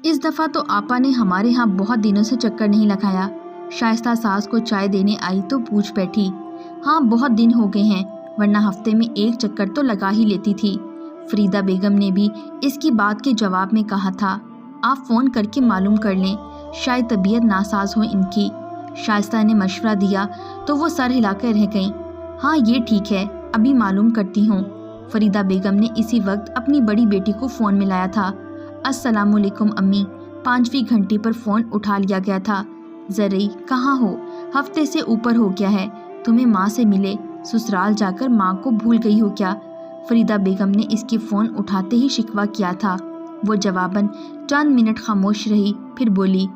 इस दफ़ा तो आपा ने हमारे यहाँ बहुत दिनों से चक्कर नहीं लगाया। शाइस्ता सास को चाय देने आई तो पूछ बैठी, हाँ बहुत दिन हो गए हैं, वरना हफ्ते में एक चक्कर तो लगा ही लेती थी। फरीदा बेगम ने भी इसकी बात के जवाब में कहा था, आप फ़ोन करके मालूम कर लें, शायद तबीयत नासाज हो इनकी। शाइस्ता ने मशवरा दिया तो वो सर हिलाकर रह गईं। हाँ ये ठीक है, अभी मालूम करती हूँ। फरीदा बेगम ने इसी वक्त अपनी बड़ी बेटी को फ़ोन मिलाया था। अस्सलामुअलैकुम अम्मी। 5वीं घंटे पर फ़ोन उठा लिया गया था। ज़रई कहाँ हो, हफ्ते से ऊपर हो गया है, तुम्हें माँ से मिले, ससुराल जाकर माँ को भूल गई हो क्या? फरीदा बेगम ने इसके फ़ोन उठाते ही शिकवा किया था। वो जवाबन चंद मिनट खामोश रही, फिर बोली,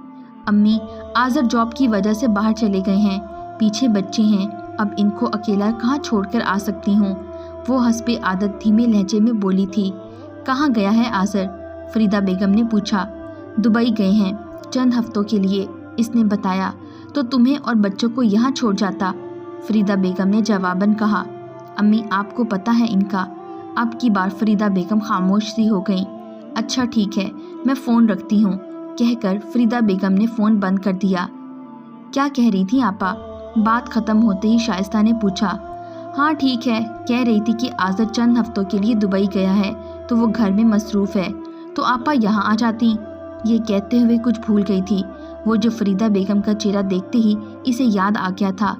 अम्मी आज़र जॉब की वजह से बाहर चले गए हैं, पीछे बच्चे हैं, अब इनको अकेला कहाँ छोड़कर आ सकती हूँ। वो हस्बे आदत धीमे लहजे में बोली थी। कहाँ गया है आज़र? फरीदा बेगम ने पूछा। दुबई गए हैं चंद हफ्तों के लिए, इसने बताया। तो तुम्हें और बच्चों को यहाँ छोड़ जाता? फरीदा बेगम ने जवाबन कहा। अम्मी आपको पता है इनका। अब की बार फरीदा बेगम खामोश सी हो गईं। अच्छा ठीक है, मैं फ़ोन रखती हूँ, कहकर फरीदा बेगम ने फ़ोन बंद कर दिया। क्या कह रही थी आपा? बात ख़त्म होते ही शाइस्ता ने पूछा। हाँ ठीक है, कह रही थी कि आज़र चंद हफ्तों के लिए दुबई गया है तो वो घर में मसरूफ़ है, तो आपा यहाँ आ जाती। ये कहते हुए कुछ भूल गई थी। वो जो फरीदा बेगम का चेहरा देखते ही इसे याद आ गया था।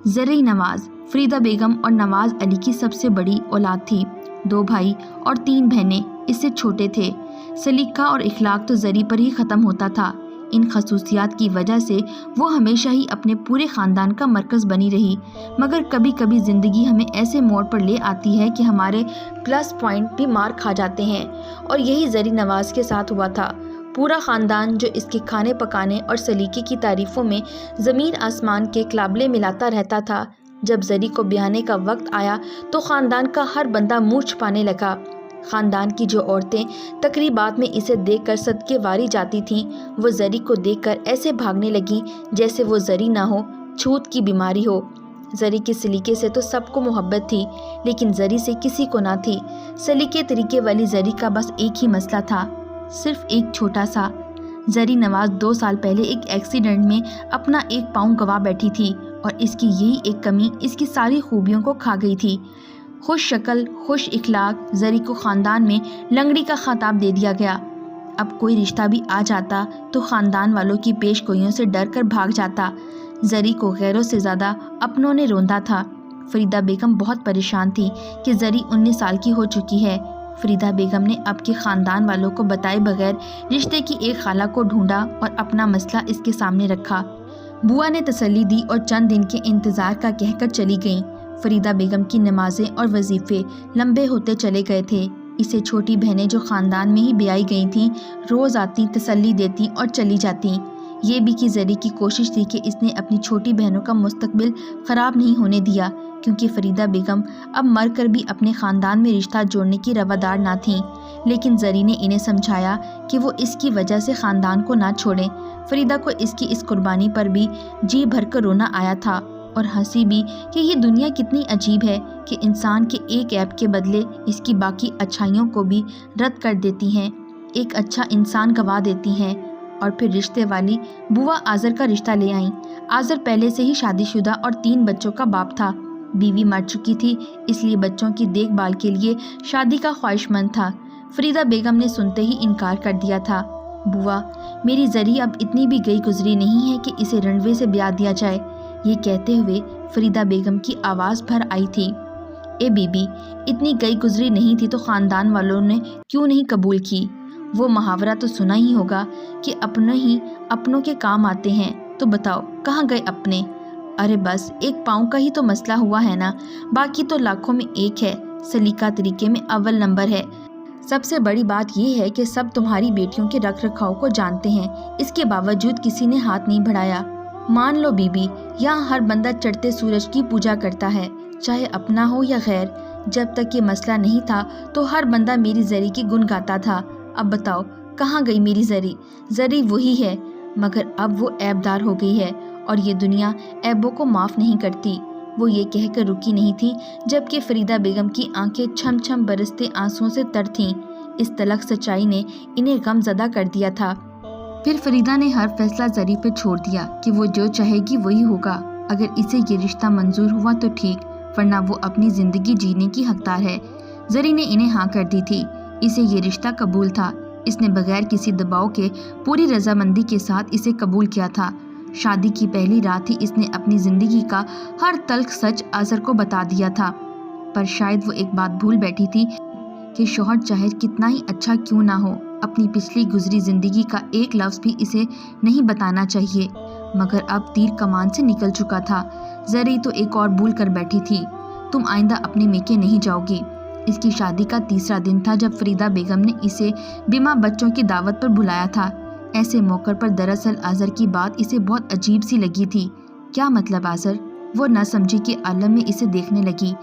ज़रई नवाज़ फरीदा बेगम और नवाज़ अली की सबसे बड़ी औलाद थी। 2 भाई और 3 बहनें इससे छोटे थे। सलीका और इखलाक तो ज़री पर ही ख़त्म होता था। इन खसूसियात की वजह से वो हमेशा ही अपने पूरे ख़ानदान का मरकज़ बनी रही। मगर कभी कभी ज़िंदगी हमें ऐसे मोड़ पर ले आती है कि हमारे प्लस पॉइंट भी मार खा जाते हैं, और यही ज़री नवाज़ के साथ हुआ था। पूरा ख़ानदान जो इसके खाने पकाने और सलीके की तारीफ़ों में ज़मीन आसमान के क़ाबले मिलाता रहता था, जब ज़री को ब्याहने का वक्त आया तो ख़ानदान का हर बंदा मुँह छुपाने लगा। ख़ानदान की जो औरतें तकरीबात में इसे देखकर सदके वारी जाती थीं, वो ज़री को देखकर ऐसे भागने लगीं जैसे वो ज़री ना हो, छूत की बीमारी हो। ज़री के सलीके से तो सबको मोहब्बत थी, लेकिन ज़री से किसी को ना थी। सलीके तरीके वाली ज़री का बस एक ही मसला था, सिर्फ एक छोटा सा। ज़री नवाज़ 2 साल पहले एक एक्सीडेंट में अपना एक पाँव गंवा बैठी थी, और इसकी यही एक कमी इसकी सारी खूबियों को खा गई थी। खुश शक्ल, खुश इखलाक ज़री को ख़ानदान में लंगड़ी का खिताब दे दिया गया। अब कोई रिश्ता भी आ जाता तो ख़ानदान वालों की पेशगोइयों से डर कर भाग जाता। ज़री को गैरों से ज़्यादा अपनों ने रोंदा था। फरीदा बेगम बहुत परेशान थी कि ज़री 19 साल की हो चुकी है। फरीदा बेगम ने अब के ख़ानदान वालों को बताए बगैर रिश्ते की एक खाला को ढूंढा और अपना मसला इसके सामने रखा। बुआ ने तसल्ली दी और चंद दिन के इंतज़ार का कहकर चली गईं। फरीदा बेगम की नमाजें और वजीफ़े लंबे होते चले गए थे। इसे छोटी बहनें जो ख़ानदान में ही ब्याही गई थीं, रोज़ आती, तसल्ली देती और चली जाती। ये भी कि ज़री की कोशिश थी कि इसने अपनी छोटी बहनों का मुस्तकबिल ख़राब नहीं होने दिया, क्योंकि फरीदा बेगम अब मर कर भी अपने ख़ानदान में रिश्ता जोड़ने की रवादार ना थीं। लेकिन ज़री ने इन्हें समझाया कि वो इसकी वजह से ख़ानदान को ना छोड़ें। फरीदा को इसकी इस कुर्बानी पर भी जी भर कर रोना आया था, और हंसी भी कि ये दुनिया कितनी अजीब है कि इंसान के एक ऐब के बदले इसकी बाकी अच्छाइयों को भी रद्द कर देती हैं, एक अच्छा इंसान गवा देती हैं। और फिर रिश्ते वाली बुआ आज़र का रिश्ता ले आईं। आज़र पहले से ही शादीशुदा और 3 बच्चों का बाप था। बीवी मर चुकी थी, इसलिए बच्चों की देखभाल के लिए शादी का ख्वाहिशमंद था। फरीदा बेगम ने सुनते ही इनकार कर दिया था। बुआ, मेरी ज़री अब इतनी भी गई गुजरी नहीं है कि इसे रंडवे से ब्याह दिया जाए। ये कहते हुए फरीदा बेगम की आवाज़ भर आई थी। ए बीबी, इतनी गई गुजरी नहीं थी तो ख़ानदान वालों ने क्यों नहीं कबूल की? वो मुहावरा तो सुना ही होगा कि अपने ही अपनों के काम आते हैं। तो बताओ कहाँ गए अपने? अरे बस एक पाँव का ही तो मसला हुआ है ना, बाकी तो लाखों में एक है। सलीका तरीके में अव्वल नंबर है। सबसे बड़ी बात यह है कि सब तुम्हारी बेटियों के रख रखाव को जानते हैं, इसके बावजूद किसी ने हाथ नहीं बढ़ाया। मान लो बीबी, यहाँ हर बंदा चढ़ते सूरज की पूजा करता है, चाहे अपना हो या गैर। जब तक ये मसला नहीं था तो हर बंदा मेरी ज़री की गुन गाता था। अब बताओ कहाँ गई मेरी ज़री? ज़री वही है, मगर अब वो ऐबदार हो गई है, और ये दुनिया ऐबों को माफ़ नहीं करती। वो ये कहकर रुकी नहीं थी, जबकि फरीदा बेगम की आंखें छम छम बरसते आंसुओं से तर थीं। इस तलख सच्चाई ने इन्हें गमज़दा कर दिया था। फिर फरीदा ने हर फैसला जरी पे छोड़ दिया कि वो जो चाहेगी वही होगा। अगर इसे ये रिश्ता मंजूर हुआ तो ठीक, वरना वो अपनी ज़िंदगी जीने की हकदार है। जरी ने इन्हें हाँ कर दी थी। इसे ये रिश्ता कबूल था। इसने बगैर किसी दबाव के पूरी रजामंदी के साथ इसे कबूल किया था। शादी की पहली रात ही इसने अपनी ज़िंदगी का हर तल्ख सच आज़र को बता दिया था। पर शायद वो एक बात भूल बैठी थी कि शौहर चाहे कितना ही अच्छा क्यों ना हो, अपनी पिछली गुजरी ज़िंदगी का एक लफ्ज़ भी इसे नहीं बताना चाहिए। मगर अब तीर कमान से निकल चुका था। जरी तो एक और भूल कर बैठी थी। तुम आइंदा अपने मेके नहीं जाओगी। इसकी शादी का तीसरा दिन था जब फरीदा बेगम ने इसे बीमा बच्चों की दावत पर बुलाया था। ऐसे मौके पर दरअसल आज़र की बात इसे बहुत अजीब सी लगी थी। क्या मतलब आज़र? वो न समझी कि आलम में इसे देखने लगी।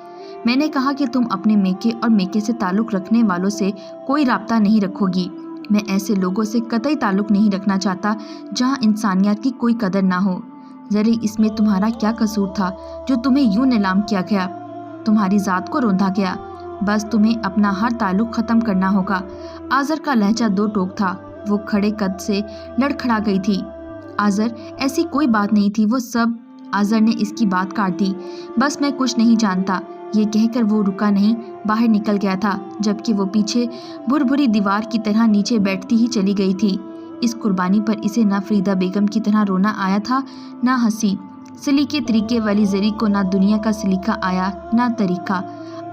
मैंने कहा कि तुम अपने मेके और मेके से ताल्लुक़ रखने वालों से कोई राब्ता नहीं रखोगी। मैं ऐसे लोगों से कतई ताल्लुक़ नहीं रखना चाहता जहाँ इंसानियत की कोई कदर ना हो। जरी इसमें तुम्हारा क्या कसूर था जो तुम्हें यूँ नीलाम किया गया, तुम्हारी ज़ात को रौंदा गया? बस तुम्हें अपना हर ताल्लुक़ ख़त्म करना होगा। आज़र का लहजा दो टोक था। वो खड़े कद से लड़खड़ा गई थी। आज़र, ऐसी कोई बात नहीं थी, वो सब। आज़र ने इसकी बात काट दी। बस मैं कुछ नहीं जानता, ये कहकर वो रुका नहीं, बाहर निकल गया था, जबकि वो पीछे भुरभुरी दीवार की तरह नीचे बैठती ही चली गई थी। इस कुर्बानी पर इसे ना फरीदा बेगम की तरह रोना आया था, ना हंसी। सलीके तरीके वाली जरी को ना दुनिया का सलीका आया, ना तरीका।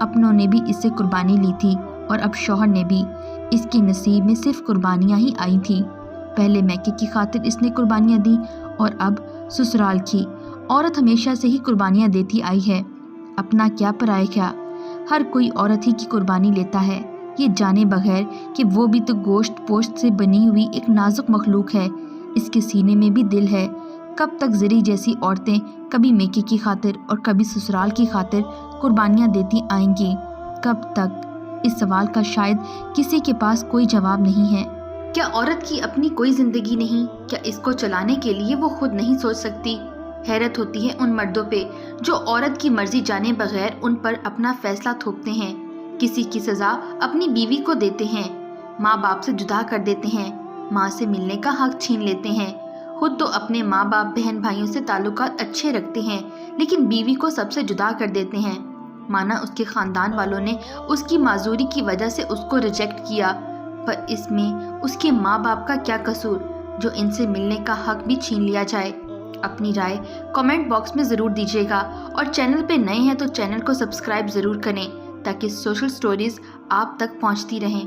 अपनों ने भी इससे कुर्बानी ली थी और अब शौहर ने भी। इसके नसीब में सिर्फ कुर्बानियाँ ही आई थीं। पहले मैके की खातिर इसने कुर्बानियाँ दी और अब ससुराल की। औरत हमेशा से ही कुर्बानियाँ देती आई है। अपना क्या पराया क्या, हर कोई औरत ही की कुर्बानी लेता है, ये जाने बगैर कि वो भी तो गोश्त पोश्त से बनी हुई एक नाजुक मखलूक है। इसके सीने में भी दिल है। कब तक जरी जैसी औरतें कभी मेके की खातिर और कभी ससुराल की खातिर कुर्बानियाँ देती आएंगी? कब तक? इस सवाल का शायद किसी के पास कोई जवाब नहीं है। क्या औरत की अपनी कोई जिंदगी नहीं? क्या इसको चलाने के लिए वो खुद नहीं सोच सकती? हैरत होती है उन मर्दों पे जो औरत की मर्जी जाने बगैर उन पर अपना फैसला थोपते हैं, किसी की सजा अपनी बीवी को देते हैं, माँ बाप से जुदा कर देते हैं, माँ से मिलने का हक छीन लेते हैं। खुद तो अपने माँ बाप बहन भाइयों से ताल्लुकात अच्छे रखते हैं, लेकिन बीवी को सबसे जुदा कर देते हैं। माना उसके खानदान वालों ने उसकी माजूरी की वजह से उसको रिजेक्ट किया, पर इसमें उसके माँ बाप का क्या कसूर जो इनसे मिलने का हक भी छीन लिया जाए? अपनी राय कमेंट बॉक्स में ज़रूर दीजिएगा और चैनल पे नए हैं तो चैनल को सब्सक्राइब ज़रूर करें ताकि सोशल स्टोरीज़ आप तक पहुंचती रहें।